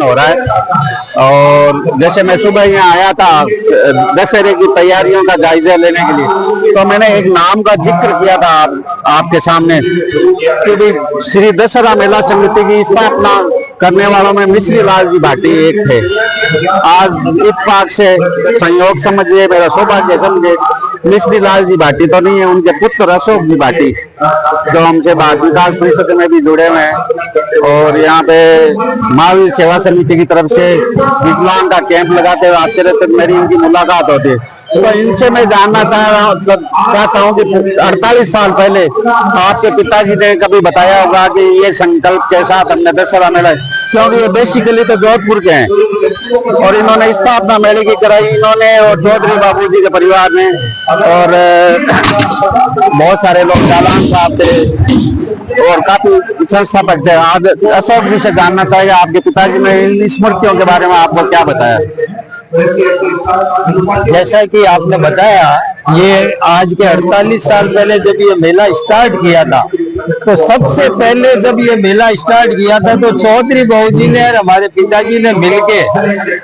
हो रहा है। और जैसे मैं सुबह यहाँ आया था दशहरे की तैयारियों का जायजा लेने के लिए, तो मैंने एक नाम का जिक्र किया था आपके सामने कि भी श्री दशहरा मेला समिति की स्थापना करने वालों में मिश्री लाल जी भाटी एक थे। आज इत्तेफाक से संयोग समझिए, मेरा सौभाग्य समझे, मिश्री लाल जी भाटी तो नहीं है, उनके पुत्र अशोक जी भाटी जो हमसे बाल विकास परिषद में भी जुड़े हुए हैं और यहाँ पे महावीर सेवा समिति की तरफ से विकलांग का कैंप लगाते हुए आते रहते, मेरी इनकी मुलाकात होती है। तो इनसे मैं जानना चाहता हूँ कि 48 साल पहले आपके पिताजी ने कभी बताया होगा कि ये संकल्प के साथ हमने दशहरा मेला, क्योंकि ये बेसिकली तो जोधपुर के हैं और इन्होंने स्थापना मेले की कराई, इन्होंने और चौधरी बाबू जी के परिवार ने, और बहुत सारे लोग जालान साहब थे और काफी संस्थापक थे। आज अशोक जी से जानना चाहिए आपके पिताजी ने इन स्मृतियों के बारे में आपको क्या बताया। जैसा कि आपने बताया, ये आज के 48 साल पहले जब ये मेला स्टार्ट किया था, तो सबसे पहले जब ये मेला स्टार्ट किया था तो चौधरी बाबूजी ने और हमारे पिताजी ने मिलके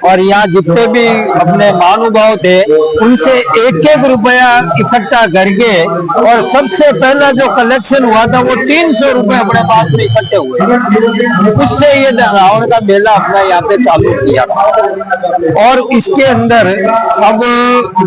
और यहाँ जितने भी अपने महानुभाव थे उनसे एक एक रुपया इकट्ठा करके, और सबसे पहला जो कलेक्शन हुआ था वो 300 रुपए अपने पास में इकट्ठे हुए, उससे ये रावण का मेला अपना यहाँ पे चालू किया था। और इसके अंदर अब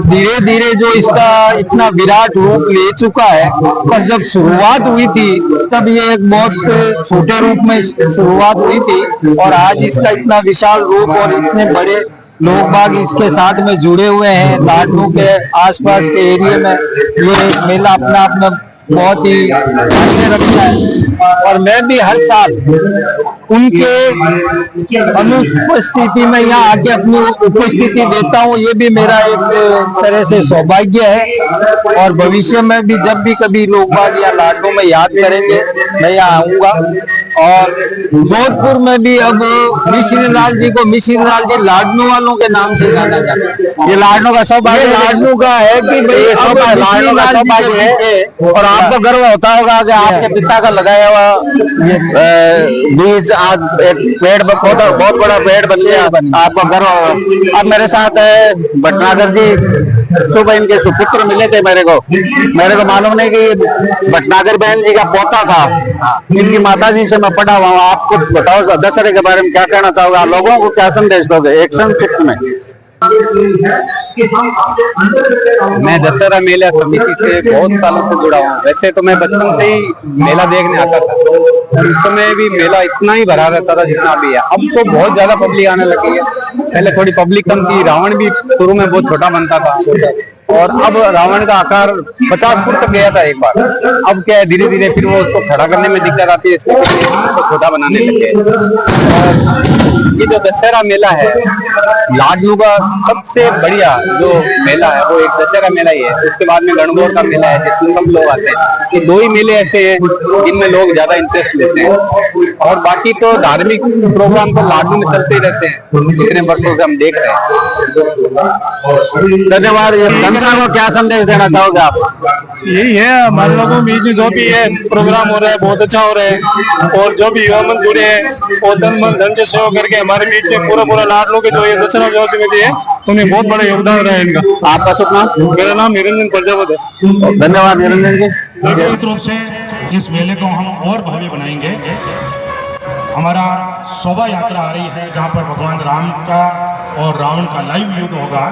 धीरे धीरे जो इसका इतना विराट रूप ले चुका है, पर जब शुरुआत हुई थी तब ये एक बहुत छोटे रूप में शुरुआत हुई थी और आज इसका इतना विशाल रूप और इतने बड़े लोग बाग इसके साथ में जुड़े हुए हैं। लाडनू के आसपास के एरिया में ये मेला अपने आप में बहुत ही मायने रखता है और मैं भी हर साल उनके अनुपस्थिति में यहाँ आके अपनी उपस्थिति देता हूँ। ये भी मेरा एक तरह से सौभाग्य है और भविष्य में भी जब भी कभी लोग बाग या लाडनू में याद करेंगे मैं यहाँ आऊंगा। और जोधपुर में भी अब मिश्री लाल जी को मिश्री लाल जी लाडनू वालों के नाम से जाना जाता है। ये लाडनू का सौभाग्य लाडनू का है कि भाई लाडनू का सौभाग्य है और आपको गर्व होता होगा कि आपके पिता का लगाया हुआ ये बीज आज एक पेड़ बहुत बड़ा पेड़ बन गया, आपको गर्व होगा। अब मेरे साथ भटनागर जी, सुबह इनके सुपुत्र मिले थे मेरे को मालूम नहीं कि भटनागर बहन जी का पोता था, इनकी माता जी से मैं पढ़ा हुआ हूँ। आप कुछ बताओ दशहरे के बारे में, क्या कहना चाहोगे, लोगों को क्या संदेश दोगे एक संक्षिप्त में। मैं दशहरा मेला समिति से बहुत सालों से जुड़ा हूँ। वैसे तो मैं बचपन से ही मेला देखने आता था और उस समय भी मेला इतना ही भरा रहता था जितना भी है। अब तो बहुत ज्यादा पब्लिक आने लगी है, पहले थोड़ी पब्लिक कम थी। रावण भी शुरू में बहुत छोटा बनता था और अब रावण का आकार 50 फुट तक गया था एक बार। अब क्या है, धीरे धीरे फिर वो उसको खड़ा करने में दिक्कत आती है, इसलिए उसको छोटा बनाने लगे। और ये जो दशहरा मेला है लाडनू का सबसे बढ़िया जो मेला है वो एक दशहरा मेला ही है। उसके बाद में गणगौर का मेला है जिसमें कम लोग आते हैं। ये दो ही मेले ऐसे हैं जिनमें लोग ज्यादा इंटरेस्ट लेते हैं और बाकी तो धार्मिक प्रोग्राम तो लाडनू में चलते ही रहते हैं, इतने वर्षों से हम देख रहे हैं। धन्यवाद। जनता को क्या संदेश देना चाहोगे आप। यही है, हमारे लोगों में बीच में जो भी है प्रोग्राम हो रहा है बहुत अच्छा हो रहा है और जो भी युवा मन जुड़े हैं वो तन मन धन से सेवा करके हमारे बीच में पूरा लाडनू के जो ये दशहरा समिति है उन्हें बहुत बड़ा योगदान रहा है इनका। आपका शुभ नाम। मेरा नाम निरंजन प्रजापति है। धन्यवाद निरंजन जी। निश्चित रूप से इस मेले को हम और भव्य बनाएंगे। हमारा शोभा यात्रा आ रही है जहाँ पर भगवान राम का और रावण का लाइव युद्ध होगा,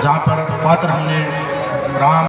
जहाँ पर पात्र हमने राम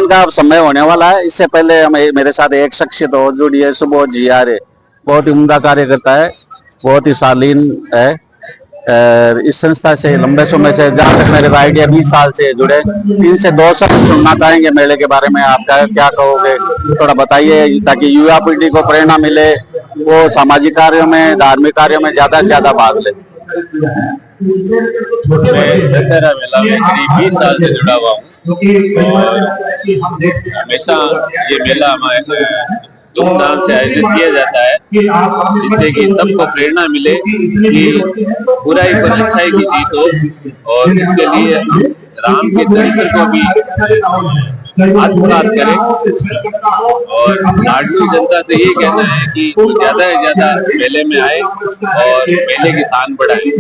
का समय होने वाला है। इससे पहले मेरे साथ एक शख्सियत और जुड़ी है, सुबोध जी आ रहे, बहुत ही उम्दा कार्य करता है, बहुत ही शालीन है। इस संस्था से लंबे समय से, जहाँ तक मेरे को आइडिया 20 साल से जुड़े। इनसे 2 शब्द सुनना चाहेंगे मेले के बारे में। आप क्या कहोगे, थोड़ा बताइए ताकि युवा पीढ़ी को प्रेरणा मिले, वो सामाजिक कार्यों में, धार्मिक कार्यों में ज्यादा से ज्यादा भाग ले। मैं दशहरा मेला में करीब 20 साल से जुड़ा हुआ हूँ और हमेशा ये मेला हमारे धूमधाम से आयोजित किया जाता है, जिससे कि सबको प्रेरणा मिले कि बुराई पर अच्छाई की जीत हो और इसके लिए राम के चरित्र को भी आत्मसात करें। और लाडली जनता से ये कहना है कि ज्यादा से ज्यादा मेले में आए और मेले की शान बढ़ाएं।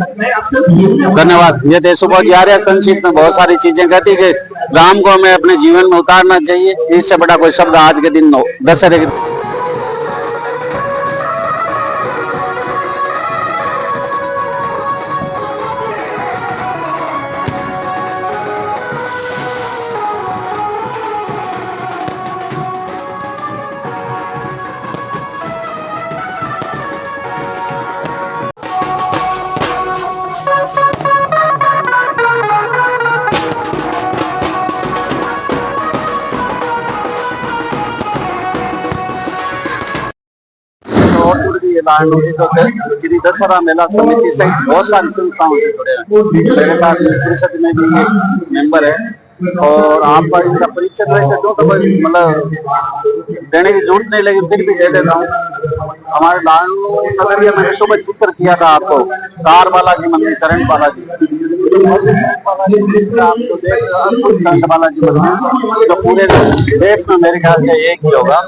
धन्यवाद। ये थे सुबोध आर्य। संक्षिप्त में बहुत सारी चीजें कहती कि राम को हमें अपने जीवन में उतारना चाहिए, इससे बड़ा कोई शब्द आज के दिन दशहरे के श्री दशहरा मेला समिति सहित बहुत सारी संस्थाओं से जुड़े हैं। मेरे साथ परिषद में भी मेंबर है और आपका इनका परिचय वैसे जो तो मतलब देने की जरूरत नहीं, लेकिन फिर भी दे देता हूँ। हमारे लाडनू नगरिया मैंने सुबह जिक्र किया था आपको, कार बालाजी मंदिर, करंट बालाजी बालाजी मंदिर जो पूरे देश में मेरे ख्याल से एक ही होगा,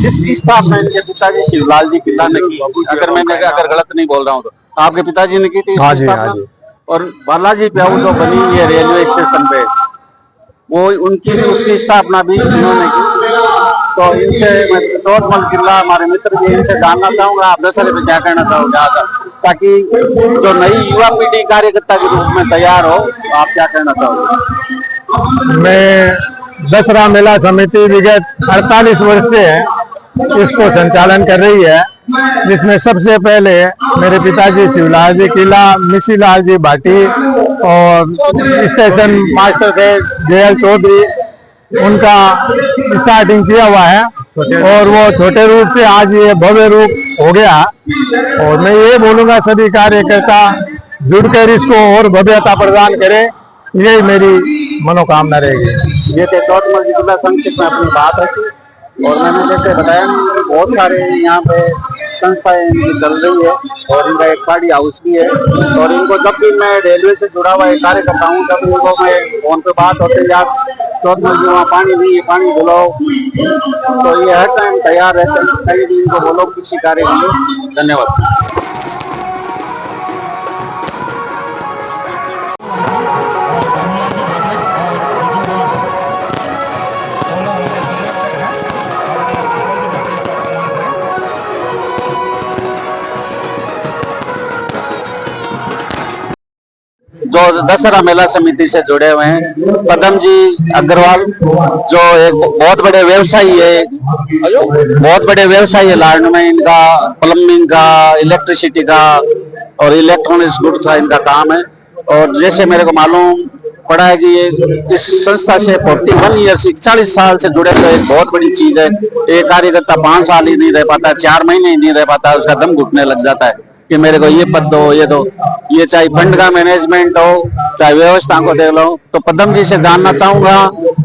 जिसकी स्थापना इनके पिताजी शिवलाल जी किला ने की। अगर गलत नहीं बोल रहा हूँ तो आपके पिताजी ने की थी। हाँ जी, हाँ जी। और बालाजी प्याऊ जो बनी हुई है रेलवे स्टेशन पे, वो उनकी उसकी स्थापना भी इन्होंने की। तो इनसे मैं तोतमल किला हमारे मित्र जी, इनसे जानना चाहूंगा आप दशहरे पे क्या कहना चाहोगे आकर, ताकि जो नई युवा पीढ़ी कार्यकर्ता के रूप में तैयार हो, आप क्या कहना चाहोगे? मैं दशहरा मेला समिति विगत 48 वर्ष से इसको संचालन कर रही है, जिसमें सबसे पहले मेरे पिताजी शिवलाल जी किला, मिशीलाल जी भाटी और स्टेशन मास्टर थे जयल चौधरी, उनका स्टार्टिंग किया हुआ है और वो छोटे रूप से आज ये भव्य रूप हो गया। और मैं ये बोलूंगा सभी कार्यकर्ता जुड़कर इसको और भव्यता प्रदान करें, यही मेरी मनोकामना रहेगी। ये थे तोतमल जी जिला संक्षिप्त में अपनी बात रखी। और मैंने जैसे बताया बहुत सारे यहाँ पे संस्थाएं चल रही है और इनका एक साड़ी हाउस भी है। और इनको जब भी मैं रेलवे से जुड़ा हुआ एक कार्य करता हूँ, जब इनको मैं फोन पे बात होते हैं यार तोतमल जी वहाँ पानी नहीं है, पानी बुलाओ, तो ये हर टाइम तैयार रहते हैं। कहीं भी इनको बोलो किसी कार्य के लिए। धन्यवाद। जो दशहरा मेला समिति से जुड़े हुए हैं, पदम जी अग्रवाल जो एक बहुत बड़े व्यवसायी है, लाडनू में। इनका प्लम्बिंग का, इलेक्ट्रिसिटी का और इलेक्ट्रॉनिक्स गुड्स का इनका काम है। और जैसे मेरे को मालूम पड़ा है कि ये इस संस्था से 41 ईयर्स 41 साल से जुड़े तो एक बहुत बड़ी चीज है। एक कार्यकर्ता 5 साल ही नहीं रह पाता, 4 महीने ही नहीं रह पाता, उसका दम घुटने लग जाता है कि मेरे को ये पद दो, ये दो। ये चाहे फंड का मैनेजमेंट हो, चाहे व्यवस्था को देख लो। तो पदम जी से जानना चाहूंगा,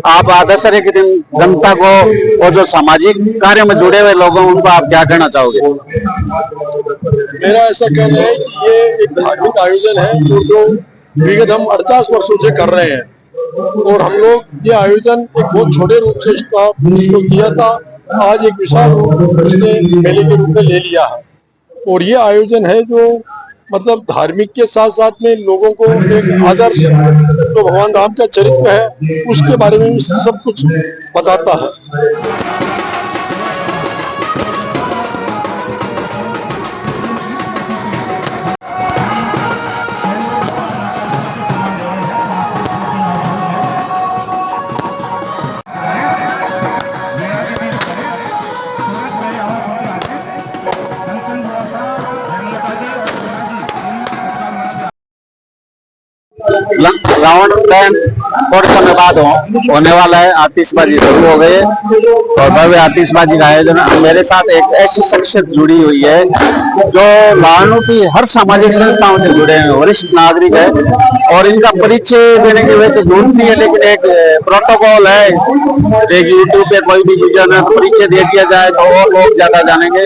आप दशहरे के दिन जनता को और जो सामाजिक कार्यों में जुड़े हुए लोगों उनको आप क्या कहना चाहोगे? मेरा ऐसा कहना है कि ये एक धार्मिक आयोजन है जो विगत हम 48 वर्षों से कर रहे हैं। और हम लोग ये आयोजन एक बहुत छोटे रूप से इसको किया था, आज एक विशाल रूप इसने मेले के रूप में ले लिया है। और ये आयोजन है जो मतलब धार्मिक के साथ साथ में लोगों को एक आदर्श जो भगवान राम का चरित्र है उसके बारे में भी सब कुछ बताता है। रावण दहन थोड़े समय बाद होने वाला है। आतिशबाजी शुरू हो गई है और भव्य आतिशबाजी का आयोजन। मेरे साथ एक ऐसी शख्सियत जुड़ी हुई है जो लाहनू की हर सामाजिक संस्थाओं से जुड़े हैं, वरिष्ठ नागरिक है और इनका परिचय देने की वजह से ढूंढती है, लेकिन एक प्रोटोकॉल है, एक यूट्यूब पे कोई भी वीडियो में परिचय दे दिया जाए तो और लोग ज्यादा जानेंगे।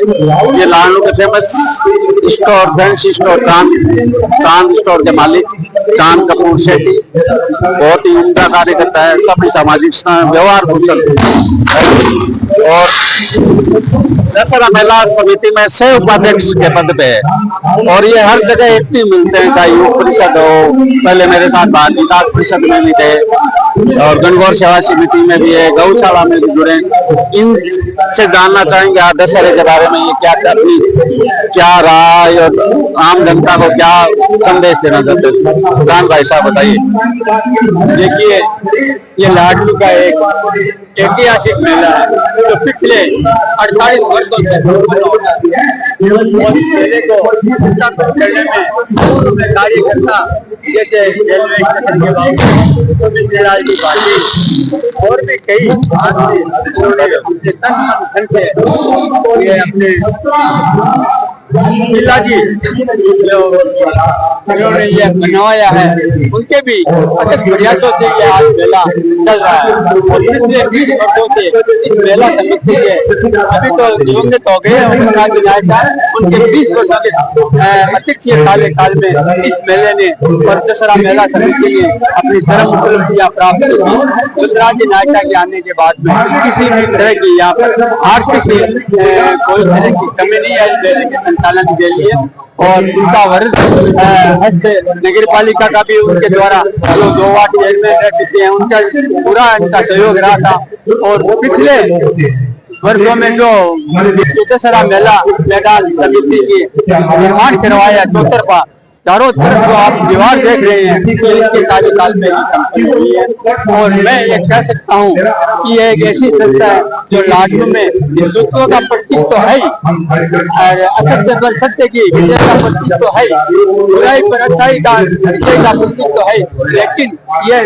ये लाहनू के फेमस स्टोर फैंसी स्टोर चांद स्टोर के मालिक चांद कपूर शेट्टी बहुत ही उम्दा कार्य करता है, सभी सामाजिक व्यवहार कुशल और दशहरा मेला समिति में सह उपाध्यक्ष के पद पे है और ये हर जगह एक्टिव मिलते हैं, चाहे युवा परिषद हो, पहले मेरे साथ बाल विकास परिषद में भी थे और गणगौर सेवा समिति में भी है, गौशाला में भी जुड़े। इनसे जानना चाहेंगे आज दशहरे के बारे में, ये क्या राय और आम जनता को क्या संदेश देना चाहते हैं। जान भाई साहब बताइए। देखिए, ये लाडलू का एक ऐतिहासिक मेला है जो पिछले 48 वर्षों से मेले को स्थापित करने में कार्यकर्ता जैसे रेलवे स्टेशन के बाबू की पार्टी और भी कई आदमी उन्होंने तन से ये अपने बिरला जी जो उन्होंने ये बनवाया है उनके भी अथक प्रयासों से ये आज मेला चल रहा है और पिछले 20 वर्षों से इस मेला समिति के अभी तो दिवंगत हो गए उनके 20 वर्षों के अध्यक्ष काल में इस मेले ने और दशहरा मेला समिति ने अपनी चरम उपलब्धियां प्राप्त की। दशराज नायका के आने के बाद में किसी भी तरह की यहाँ पर आर्थिक कोई तरह की कमी नहीं आई मेले के संचालन के लिए और उनका वर्ग नगर पालिका का भी उनके द्वारा जो 2 वार्ड चेयरमैन रह चुके हैं उनका पूरा इनका सहयोग रहा था और पिछले वर्षों में जो दशहरा मेला मैदान समिति की निर्माण करवाया चौतरफा चारों तरफ जो आप दीवार देख रहे हैं कि इसके कार्यकाल में कंप्लीट हुई है और मैं ये कह सकता हूँ कि ये एक ऐसी संस्था है जो लाडनू में हिंदुत्व का प्रतीक तो है और असत्य पर सत्य की विजय का प्रतीक तो है, बुराई पर अच्छाई का विजय का प्रतीक तो है, लेकिन ये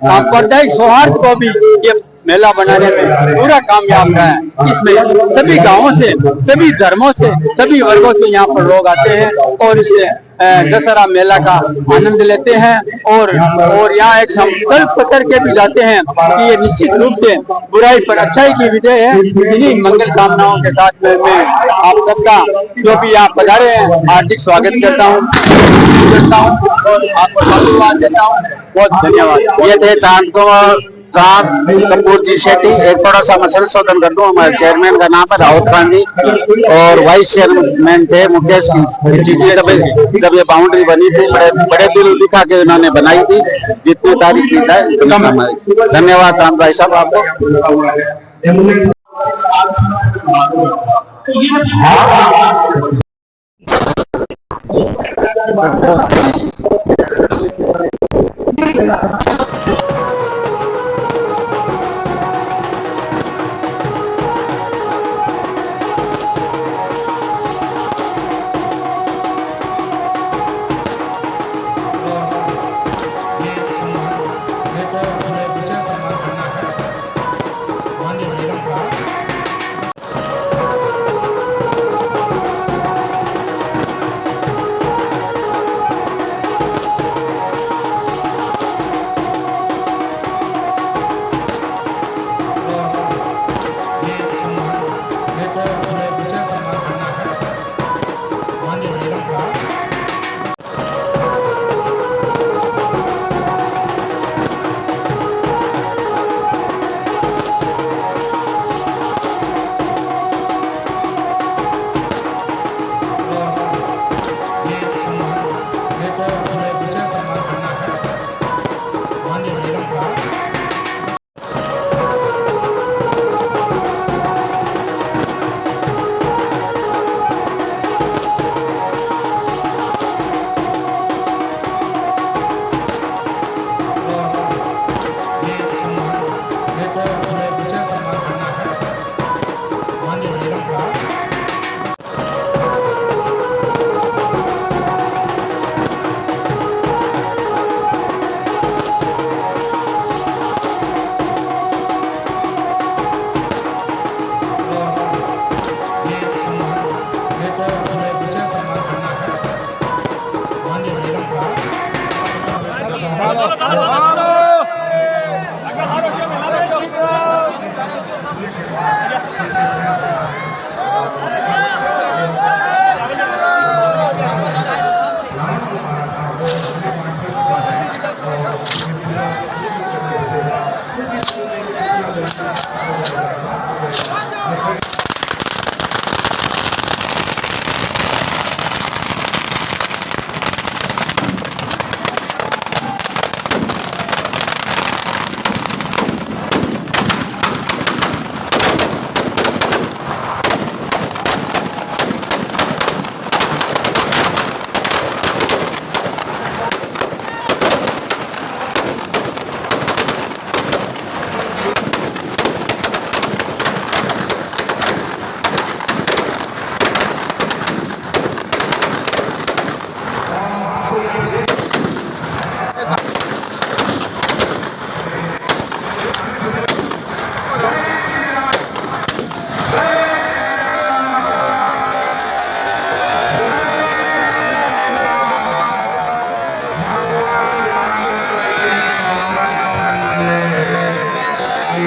सांप्रदायिक सौहार्द को भी ये मेला बनाने में पूरा कामयाब रहा है। इसमें सभी गांवों से, सभी धर्मों से, सभी वर्गों से यहाँ पर लोग आते हैं और इससे दशहरा मेला का आनंद लेते हैं और यहाँ एक संकल्प करके भी जाते हैं कि ये निश्चित रूप से बुराई पर अच्छाई की विजय है। इन्हीं मंगल कामनाओं के साथ में मैं आप सबका जो भी यहाँ पधारे हैं हार्दिक स्वागत करता हूँ और आपको धन्यवाद देता हूँ। बहुत धन्यवाद। ये थे चांद कपूर जी शेट्टी। एक थोड़ा सा मैं संशोधन कर दूं, हमारे चेयरमैन का नाम है राउत खान जी और वाइस चेयरमैन थे मुकेश जी। जब ये बाउंड्री बनी थी बड़े दिल दिखा के उन्होंने बनाई थी, जितनी तारीफ की जाए। धन्यवाद चांद भाई साहब आपको।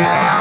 है